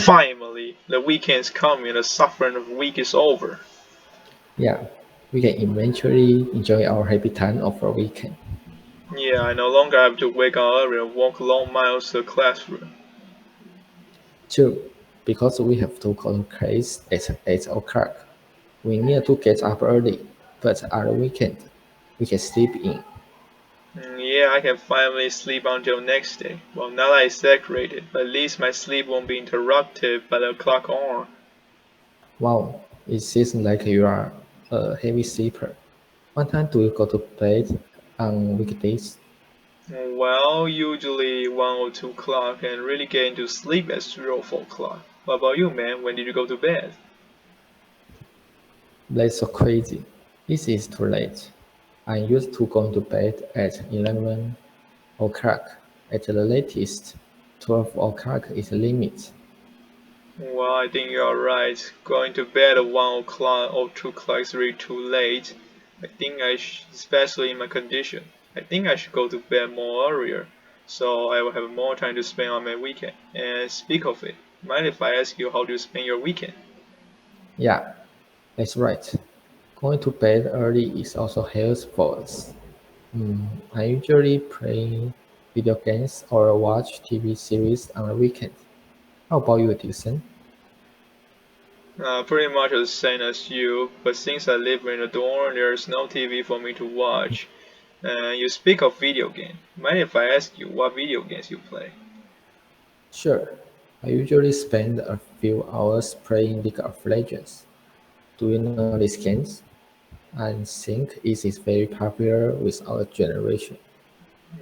Finally, the weekend's coming and the suffering of the week is over. Yeah, we can eventually enjoy our happy time of our weekend. Yeah, I no longer have to wake up early and walk long miles to the classroom. Two, because we have to go to class at 8 o'clock. We need to get up early, but on the weekend, we can sleep in. Yeah, I can finally sleep until next day. Well, now that it's decorated, at least my sleep won't be interrupted by the clock on. Wow, it seems like you are a heavy sleeper. What time do you go to bed on weekdays? Well, usually 1 or 2 o'clock and really get into sleep at 3 or 4 o'clock. What about you, man? When did you go to bed? That's so crazy. This is too late. I used to go to bed at 11 o'clock. At the latest, 12 o'clock is the limit. Well, I think you're right. Going to bed at 1 o'clock or 2 o'clock is really too late. Especially in my condition, I think I should go to bed more earlier, so I will have more time to spend on my weekend. And speak of it, mind if I ask you how do you spend your weekend? Yeah, that's right. Going to bed early is also health for us. I usually play video games or watch TV series on the weekend. How about you, Dixon? Pretty much the same as you, but since I live in a dorm, there's no TV for me to watch. You speak of video game. Mind if I ask you what video games you play? Sure. I usually spend a few hours playing League of Legends. Do you know these games? I think it is very popular with our generation.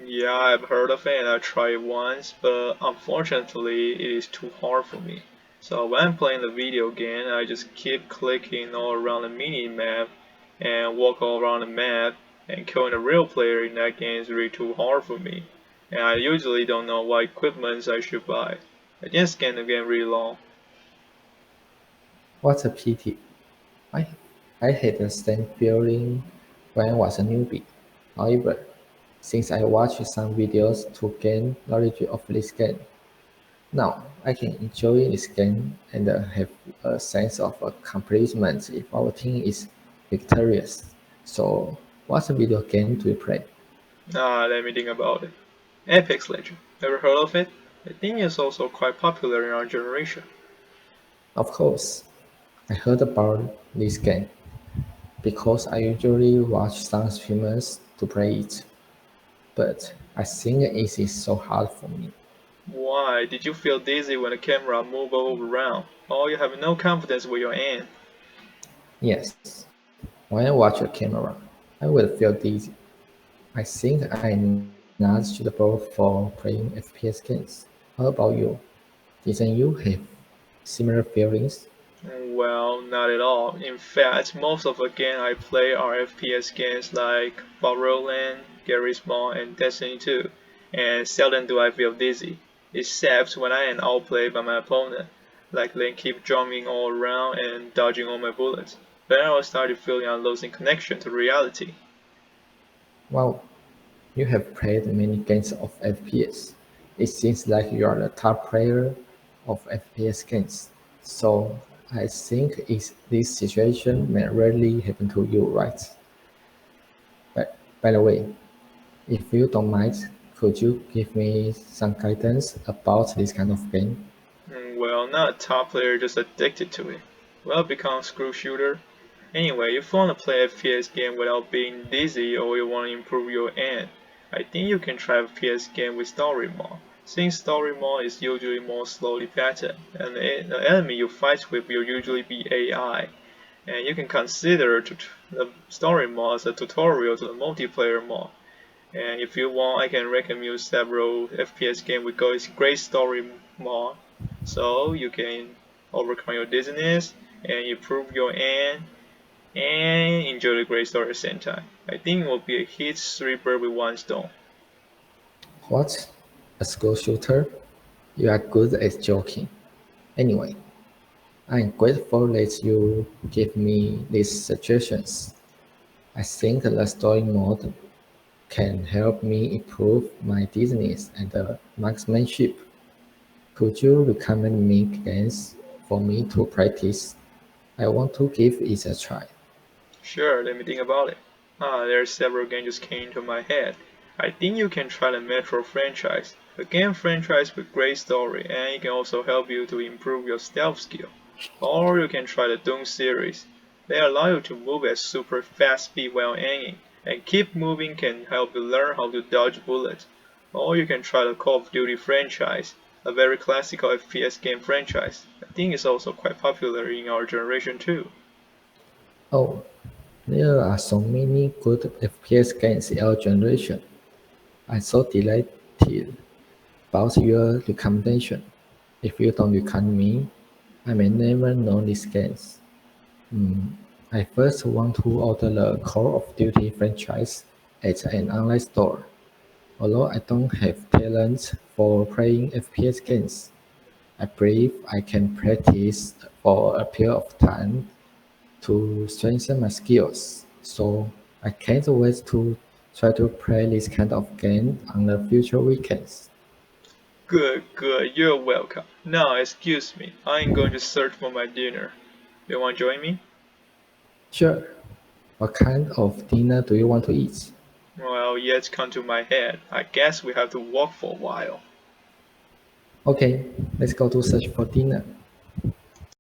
Yeah, I've heard of it and I tried it once, but unfortunately it is too hard for me. So when I'm playing the video game, I just keep clicking all around the mini map and walk all around the map, and killing a real player in that game is really too hard for me. And I usually don't know what equipments I should buy. I just get the game really long. What a pity. I, I had the same feeling when I was a newbie. However, since I watched some videos to gain knowledge of this game, now I can enjoy this game and have a sense of accomplishment if our team is victorious. So, what video game do you play? Let me think about it. Apex Legend. Ever heard of it? I think it's also quite popular in our generation. Of course, I heard about this game because I usually watch some streamers to play it, but I think it is so hard for me. Why? Did you feel dizzy when the camera moved all around? Or you have no confidence with your aim? Yes, when I watch a camera, I will feel dizzy. I think I'm not suitable for playing FPS games. How about you? Didn't you have similar feelings? Well, not at all. In fact, most of the games I play are FPS games like Valorant, Garry's Mod, and Destiny 2, and seldom do I feel dizzy, except when I am outplayed by my opponent, like they keep jumping all around and dodging all my bullets. Then I will start feeling I'm losing connection to reality. Wow, you have played many games of FPS. It seems like you are the top player of FPS games. So I think this situation may rarely happen to you, right? By the way, if you don't mind, could you give me some guidance about this kind of game? Well, not a top player, just addicted to it. Well, become screw shooter. Anyway, if you want to play a FPS game without being dizzy or you want to improve your aim, I think you can try a FPS game with story mode. Since story mode is usually more slowly patterned, and the enemy you fight with will usually be AI, and you can consider the story mode as a tutorial to the multiplayer mode. And if you want, I can recommend you several FPS games with great story mode, so you can overcome your dizziness and improve your aim and enjoy the great story at the same time. I think it will be a hit three birds with one stone. What? A school shooter? You are good at joking. Anyway, I'm grateful that you gave me these suggestions. I think the story mode can help me improve my dizziness and marksmanship. Could you recommend me games for me to practice? I want to give it a try. Sure, let me think about it. There are several games just came into my head. I think you can try the Metro franchise. A game franchise with great story, and it can also help you to improve your stealth skill. Or you can try the Doom series. They allow you to move at super fast speed while aiming, and keep moving can help you learn how to dodge bullets. Or you can try the Call of Duty franchise, a very classical FPS game franchise. I think it's also quite popular in our generation too. Oh, there are so many good FPS games in our generation. I'm so delighted about your recommendation. If you don't recommend me, I may never know these games. I first want to order the Call of Duty franchise at an online store. Although I don't have talent for playing FPS games, I believe I can practice for a period of time to strengthen my skills. So I can't wait to try to play this kind of game on the future weekends. Good, good, you're welcome. Now, excuse me, I'm going to search for my dinner. You want to join me? Sure. What kind of dinner do you want to eat? Well, yet's come to my head. I guess we have to walk for a while. Okay, let's go to search for dinner.